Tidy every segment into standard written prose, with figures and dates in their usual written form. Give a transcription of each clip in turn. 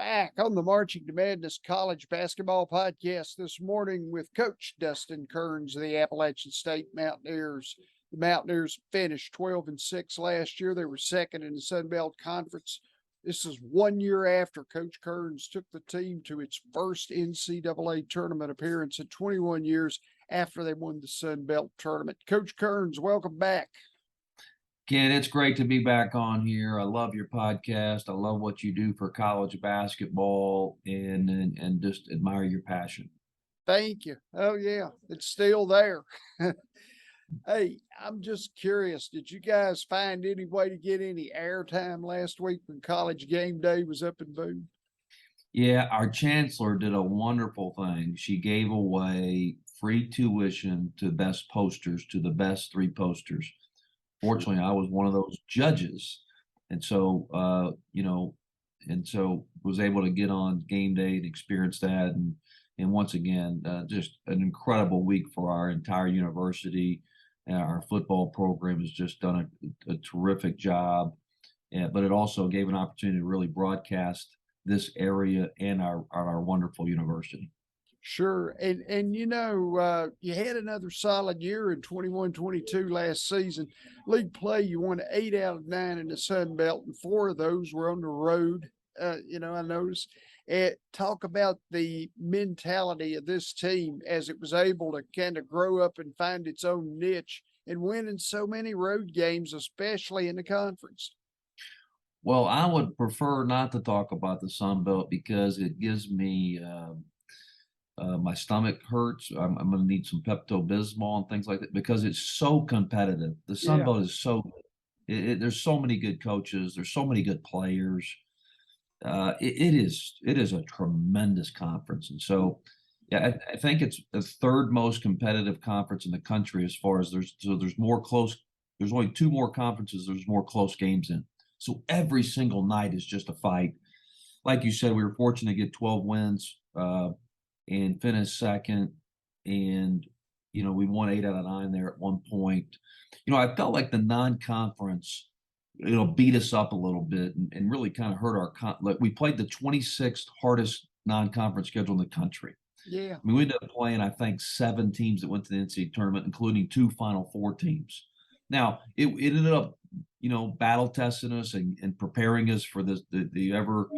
back on the Marching to Madness College Basketball Podcast this morning with Coach Dustin Kerns of the Appalachian State Mountaineers. The Mountaineers finished 12-6 last year. They were second in the Sun Belt Conference. This is 1 year after Coach Kerns took the team to its first NCAA tournament appearance in 21 years after they won the Sun Belt Tournament. Coach Kerns, welcome back. Ken, it's great to be back on here. I love your podcast. I love what you do for college basketball and just admire your passion. Thank you. Oh, yeah, it's still there. Hey, I'm just curious. Did you guys find any way to get any airtime last week when College Game Day was up in Boone? Yeah, our chancellor did a wonderful thing. She gave away free tuition to best posters, to the best three posters. Fortunately, I was one of those judges. And so, was able to get on game day and experience that. And once again, just an incredible week for our entire university. Our football program has just done a terrific job. But it also gave an opportunity to really broadcast this area and our wonderful university. Sure. And you had another solid year in 21-22 last season. League play, you won 8 out of 9 in the Sun Belt, and 4 of those were on the road. I noticed. Talk about the mentality of this team as it was able to kind of grow up and find its own niche and win in so many road games, especially in the conference. Well, I would prefer not to talk about the Sun Belt because it gives me my stomach hurts. I'm going to need some Pepto-Bismol and things like that because it's so competitive. The Sun Belt is so good. There's so many good coaches. There's so many good players. It is a tremendous conference. And so, yeah, I think it's the third most competitive conference in the country as far as there's more close. There's only 2 more conferences. There's more close games in. So every single night is just a fight. Like you said, we were fortunate to get 12 wins. And finished second. And, we won 8 out of 9 there at one point. I felt like the non-conference, beat us up a little bit and really kind of hurt like we played the 26th hardest non-conference schedule in the country. Yeah. We ended up playing, I think, 7 teams that went to the NCAA tournament, including 2 Final Four teams. Now, it ended up, battle testing us and preparing us for the ever,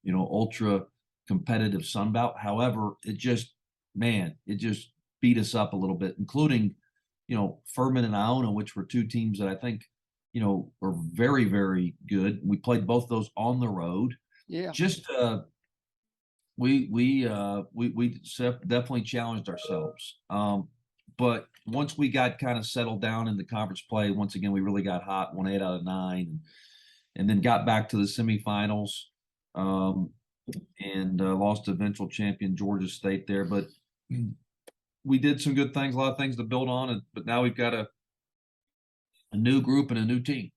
ultra competitive Sun Belt. However, it just beat us up a little bit, including, Furman and Iona, which were 2 teams that I think, were very, very good. We played both those on the road. Yeah. Just we definitely challenged ourselves. But once we got kind of settled down in the conference play, once again we really got hot, won 8 out of 9, and then got back to the semifinals. And lost to eventual champion Georgia State there. But we did some good things, a lot of things to build on. But now we've got a new group and a new team.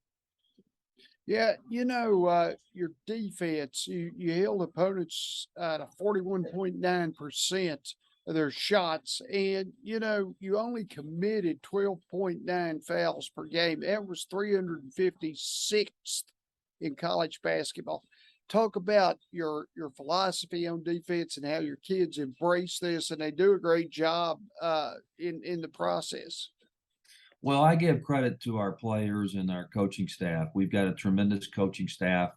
Yeah, your defense, you held opponents to 41.9% of their shots, and, you only committed 12.9 fouls per game. That was 356th in college basketball. Talk about your philosophy on defense and how your kids embrace this, and they do a great job in the process. Well, I give credit to our players and our coaching staff. We've got a tremendous coaching staff,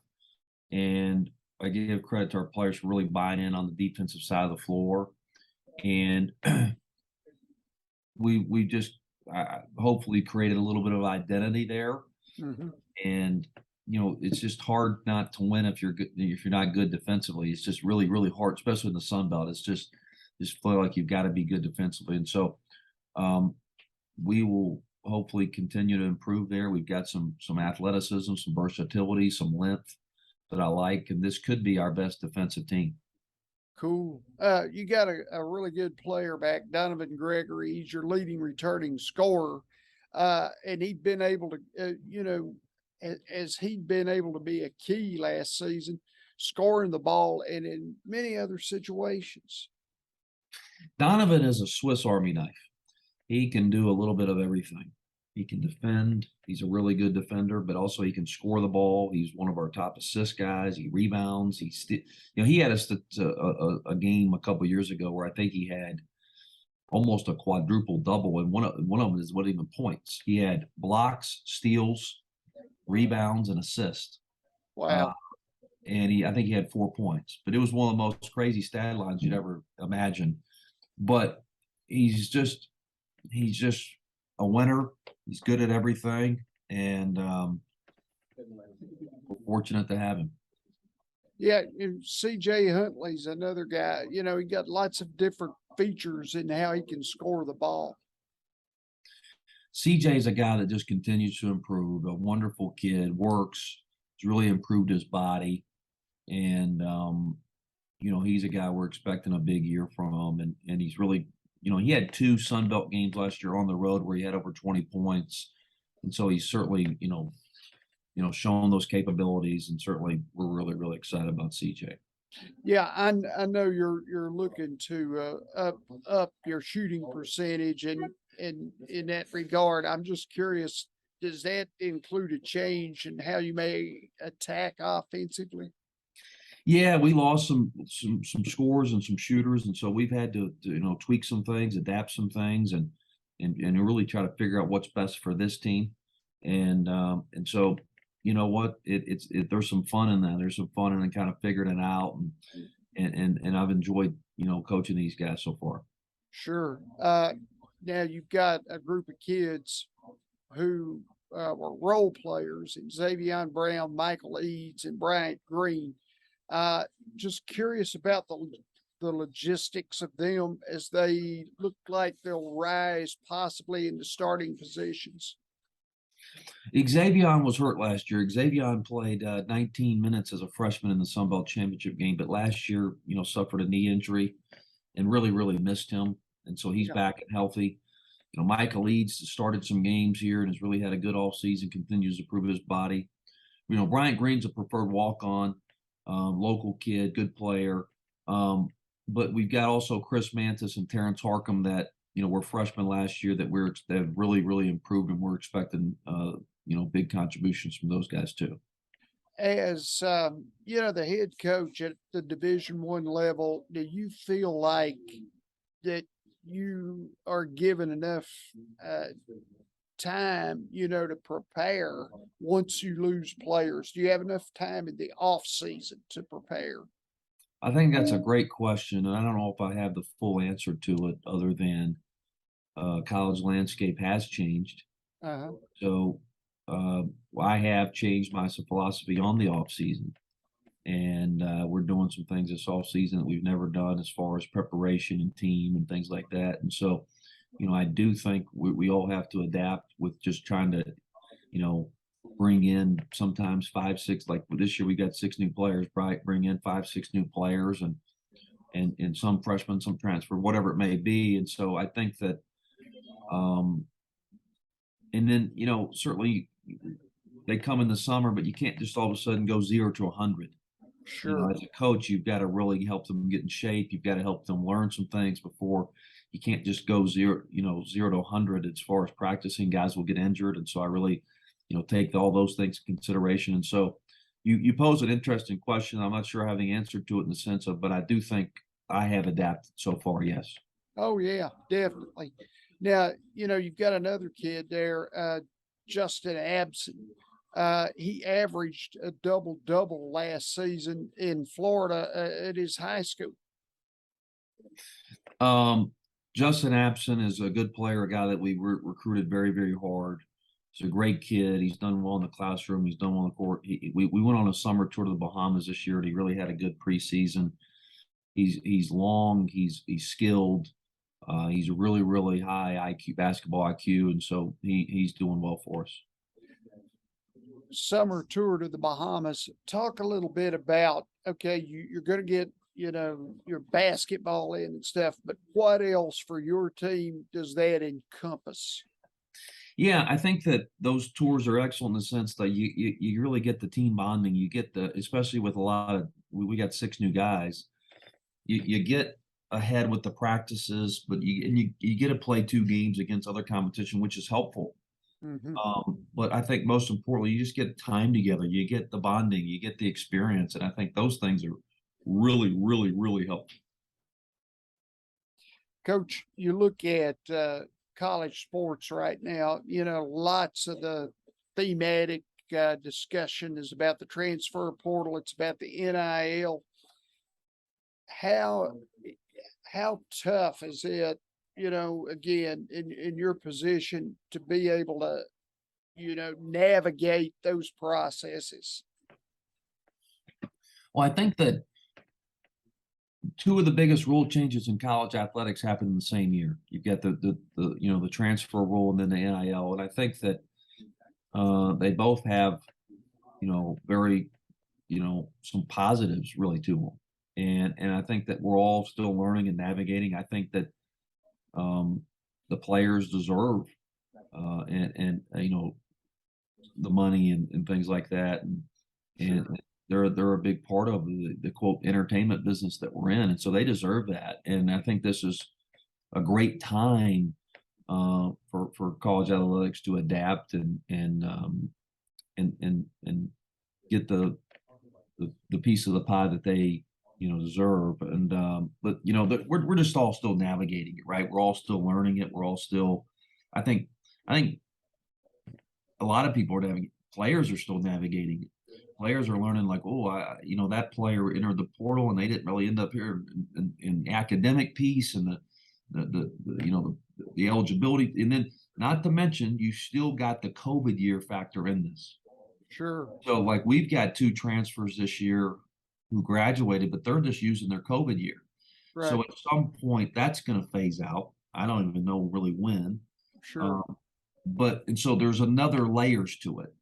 and I give credit to our players for really buying in on the defensive side of the floor. And we just hopefully created a little bit of identity there. Mm-hmm. And it's just hard not to win if you're good, if you're not good defensively. It's just really, really hard, especially in the Sun Belt. It's just feel like you've got to be good defensively. And so we will hopefully continue to improve there. We've got some athleticism, some versatility, some length that I like, and this could be our best defensive team. Cool. You got a really good player back, Donovan Gregory. He's your leading returning scorer, and he'd been able to, as he'd been able to be a key last season, scoring the ball and in many other situations. Donovan is a Swiss Army knife. He can do a little bit of everything. He can defend. He's a really good defender, but also he can score the ball. He's one of our top assist guys. He rebounds. He had a game a couple years ago where I think he had almost a quadruple double, and one of them is what even points. He had blocks, steals, rebounds, and assists. Wow. And I think he had 4 points, but it was one of the most crazy stat lines you'd ever imagine. But he's just a winner. He's good at everything, and we're fortunate to have him. Yeah, and CJ Huntley's another guy. He got lots of different features in how he can score the ball. CJ is a guy that just continues to improve. A wonderful kid, works. He's really improved his body, and he's a guy we're expecting a big year from, and he's really, he had 2 Sun Belt games last year on the road where he had over 20 points, and so he's certainly, shown those capabilities, and certainly we're really, really excited about CJ. Yeah, I know you're looking to up your shooting percentage, and in that regard, I'm just curious, does that include a change in how you may attack offensively? Yeah, we lost some scores and some shooters, and so we've had to tweak some things, adapt some things, and really try to figure out what's best for this team. And so you know what, there's some fun in that. There's some fun in kind of figuring it out, and I've enjoyed coaching these guys so far. Sure. Now you've got a group of kids who were role players in Xavier Brown, Michael Eads, and Bryant Green. Just curious about the logistics of them as they look like they'll rise possibly into starting positions. Xavier was hurt last year. Xavier played 19 minutes as a freshman in the Sun Belt Championship game, but last year, suffered a knee injury and really, really missed him. And so he's back and healthy. Michael Eads started some games here and has really had a good off season, continues to prove his body. Bryant Green's a preferred walk-on, local kid, good player. But we've got also Chris Mantis and Terrence Harcum that, were freshmen last year that have really, really improved, and we're expecting, big contributions from those guys too. As the head coach at the Division I level, do you feel like that you are given enough time, to prepare once you lose players? Do you have enough time in the off season to prepare? I think that's a great question, and I don't know if I have the full answer to it other than college landscape has changed. Uh-huh. So I have changed my philosophy on the off season, and we're doing some things this off season that we've never done as far as preparation and team and things like that. And so, I do think we all have to adapt with just trying to, bring in sometimes 5, 6, like this year we got 6 new players, right? Bring in 5, 6 new players, and some freshmen, some transfer, whatever it may be. And so I think that, and then, certainly they come in the summer, but you can't just all of a sudden go 0 to 100. Sure. As a coach, you've got to really help them get in shape. You've got to help them learn some things before. You can't just go 0 to 100 as far as practicing. Guys will get injured, and so I really, take all those things into consideration. And so, you pose an interesting question. I'm not sure I have the answer to it in the sense of, but I do think I have adapted so far. Yes. Oh yeah, definitely. Now, you've got another kid there, Justin Abson. He averaged a double-double last season in Florida at his high school. Justin Abson is a good player, a guy that we recruited very, very hard. He's a great kid. He's done well in the classroom. He's done well on the court. We went on a summer tour to the Bahamas this year, and he really had a good preseason. He's long. He's skilled. He's a really, really high IQ, basketball IQ, and so he's doing well for us. Summer tour to the Bahamas. Talk a little bit about, okay, you're going to get, your basketball in and stuff, but what else for your team does that encompass? Yeah, I think that those tours are excellent in the sense that you really get the team bonding. You get especially with a lot of, we got 6 new guys. You get ahead with the practices, but you get to play 2 games against other competition, which is helpful. Hmm. But I think most importantly, you just get time together, you get the bonding, you get the experience, and I think those things are really, really, really helpful. Coach, you look at college sports right now, lots of the thematic discussion is about the transfer portal, it's about the NIL. How how tough is it, again, in your position to be able to, navigate those processes? Well, I think that two of the biggest rule changes in college athletics happened in the same year. You've got the transfer rule and then the NIL, and I think that they both have very some positives really to them, and I think that we're all still learning and navigating. I think that the players deserve and the money and things like that, and Sure. they're a big part of the quote entertainment business that we're in, and so they deserve that. And I think this is a great time for college athletics to adapt and get the piece of the pie that they deserve. And but we're just all still navigating it, right? We're all still learning it. We're all still, I think a lot of people are players are still navigating it. Players are learning like, oh, that player entered the portal and they didn't really end up here in academic piece and the eligibility, and then not to mention you still got the COVID year factor in this. Sure. So like we've got two transfers this year who graduated, but they're just using their COVID year. So Right. at some point that's going to phase out. I don't even know really when. Sure. Um, and so there's another layers to it,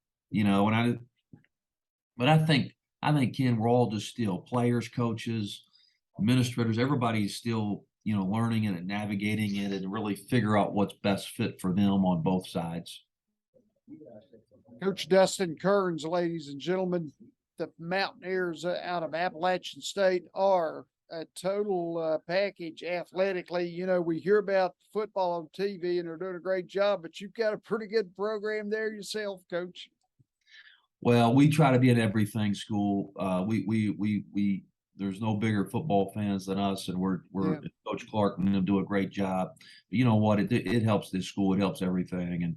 but I think Ken, we're all just still players, coaches, administrators, everybody's still, learning it and navigating it and really figure out what's best fit for them on both sides. Coach Dustin Kerns, ladies and gentlemen, the Mountaineers out of Appalachian State are a total package athletically. We hear about football on TV and they're doing a great job, but you've got a pretty good program there yourself, Coach. Well, we try to be at everything school. There's no bigger football fans than us, and we're Yeah. Coach Clark and them do a great job. But you know what? It helps this school. It helps everything, and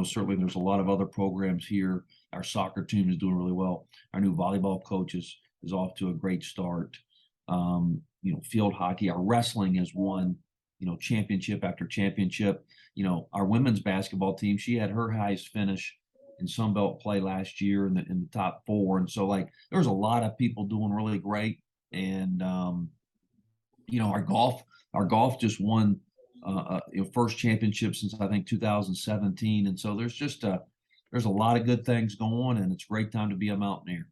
certainly there's a lot of other programs here. Our soccer team is doing really well. Our new volleyball coach is off to a great start. Field hockey, our wrestling has won championship after championship. Our women's basketball team, she had her highest finish in Sun Belt play last year in the top four, and so like there's a lot of people doing really great. And our golf just won first championship since I think 2017, and so there's a lot of good things going, and it's a great time to be a Mountaineer.